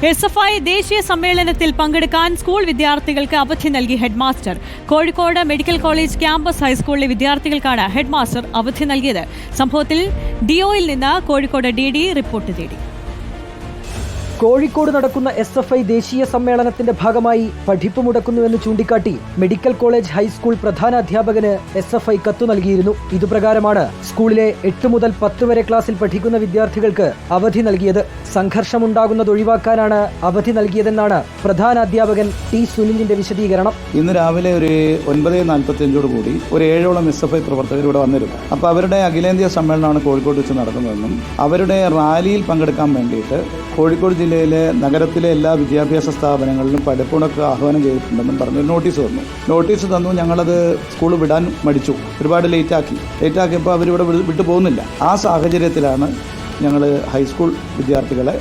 SFI ദേശീയ സമ്മേളനത്തിൽ പങ്കെടുക്കാൻ സ്കൂൾ വിദ്യാർത്ഥികൾക്ക് അവധി നൽകി headmaster. Kozhikode medical college campus ഹൈസ്കൂളിലെ വിദ്യാർത്ഥികൾക്കാണ് ഹെഡ്മാസ്റ്റർ അവധി നൽകിയത്. സംഭവത്തിൽ DOയിൽ നിന്ന് കോഴിക്കോട് DD റിപ്പോർട്ട് തേടി. കോഴിക്കോട് നടക്കുന്ന SFI ദേശീയ സമ്മേളനത്തിന്റെ ഭാഗമായി പഠിപ്പ് മുടക്കുന്നുവെന്ന് ചൂണ്ടിക്കാട്ടി മെഡിക്കൽ കോളേജ് ഹൈസ്കൂൾ പ്രധാനാധ്യാപകന് SFI കത്തു നൽകിയിരുന്നു. ഇതുപ്രകാരമാണ് സ്കൂളിലെ 8 മുതൽ 10 വരെ ക്ലാസ്സിൽ പഠിക്കുന്ന വിദ്യാർത്ഥികൾക്ക് അവധി നൽകിയത്. സംഘർഷമുണ്ടാകുന്നത് ഒഴിവാക്കാനാണ് അവധി നൽകിയതെന്നാണ് പ്രധാനാധ്യാപകൻ T സുനിലിന്റെ വിശദീകരണം. ഇന്ന് രാവിലെ ഒരു 9:45 കൂടി ഒരു 7ഓളം SFI പ്രവർത്തകർ ഇവിടെ വന്നിരുന്നു. അപ്പോൾ അവരുടെ അഖിലേന്ത്യാ സമ്മേളനമാണ് കോഴിക്കോട് വെച്ച് നടക്കുന്നതെന്നും അവരുടെ റാലിയിൽ പങ്കെടുക്കാൻ വേണ്ടിയിട്ട് കോഴിക്കോട് ജില്ലയിലെ നഗരത്തിലെ എല്ലാ വിദ്യാഭ്യാസ സ്ഥാപനങ്ങളിലും പഠിപ്പുണക്ക് ആഹ്വാനം ചെയ്തിട്ടുണ്ടെന്നും പറഞ്ഞൊരു നോട്ടീസ് തന്നു. ഞങ്ങളത് സ്കൂൾ വിടാൻ മടിച്ചു, ഒരുപാട് ലേറ്റാക്കിയപ്പോൾ അവരിവിടെ വിട്ടു പോകുന്നില്ല. ആ സാഹചര്യത്തിലാണ് ഞങ്ങൾ ഹൈസ്കൂൾ വിദ്യാർത്ഥികളെ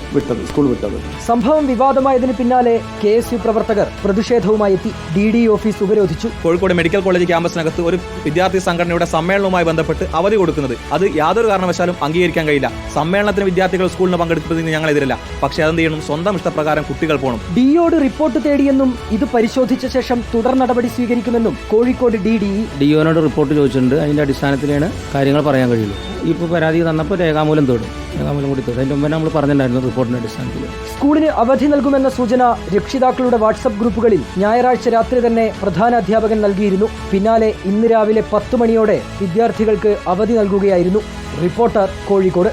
സ്കൂൾ വിട്ടത്. സംഭവം വിവാദമായതിന് പിന്നാലെ KSU പ്രവർത്തകർ പ്രതിഷേധവുമായി എത്തി DD ഓഫീസ് ഉപരോധിച്ചു. കോഴിക്കോട് മെഡിക്കൽ കോളേജ് ക്യാമ്പസിനകത്ത് ഒരു വിദ്യാർത്ഥി സംഘടനയുടെ സമ്മേളനവുമായി ബന്ധപ്പെട്ട് അവധി കൊടുക്കുന്നത് അത് യാതൊരു കാരണവശാലും അംഗീകരിക്കാൻ കഴിയില്ല. സമ്മേളനത്തിന് വിദ്യാർത്ഥികൾ സ്കൂളിന് പങ്കെടുക്കുന്നതിന് ഞങ്ങൾ എതിരല്ല. പക്ഷേ അതെന്ത് ചെയ്യണം, സ്വന്തം ഇഷ്ടപ്രകാരം കുട്ടികൾ പോകണം. DOയോട് റിപ്പോർട്ട് തേടിയെന്നും ഇത് പരിശോധിച്ച ശേഷം തുടർ നടപടി സ്വീകരിക്കുമെന്നും കോഴിക്കോട് DOയോട് റിപ്പോർട്ട് ചോദിച്ചിട്ടുണ്ട്. അതിന്റെ അടിസ്ഥാനത്തിലാണ് കാര്യങ്ങൾ പറയാൻ കഴിയുള്ളൂ. ഇപ്പോൾ പരാതി തന്നപ്പോൾ രേഖാമൂലം കൂടി തേടും. അതിന്റെ മുമ്പ് നമ്മൾ പറഞ്ഞിട്ടുണ്ടായിരുന്നു റിപ്പോർട്ടിന്റെ അടിസ്ഥാനത്തിൽ. സ്കൂളിന് അവധി നൽകുമെന്ന സൂചന രക്ഷിതാക്കളുടെ വാട്സപ്പ് ഗ്രൂപ്പുകളിൽ ഞായറാഴ്ച രാത്രി തന്നെ പ്രധാനാധ്യാപകൻ നൽകിയിരുന്നു. പിന്നാലെ ഇന്ന് രാവിലെ 10 മണിയോടെ വിദ്യാർത്ഥികൾക്ക് അവധി നൽകുകയായിരുന്നു. റിപ്പോർട്ടർ, കോഴിക്കോട്.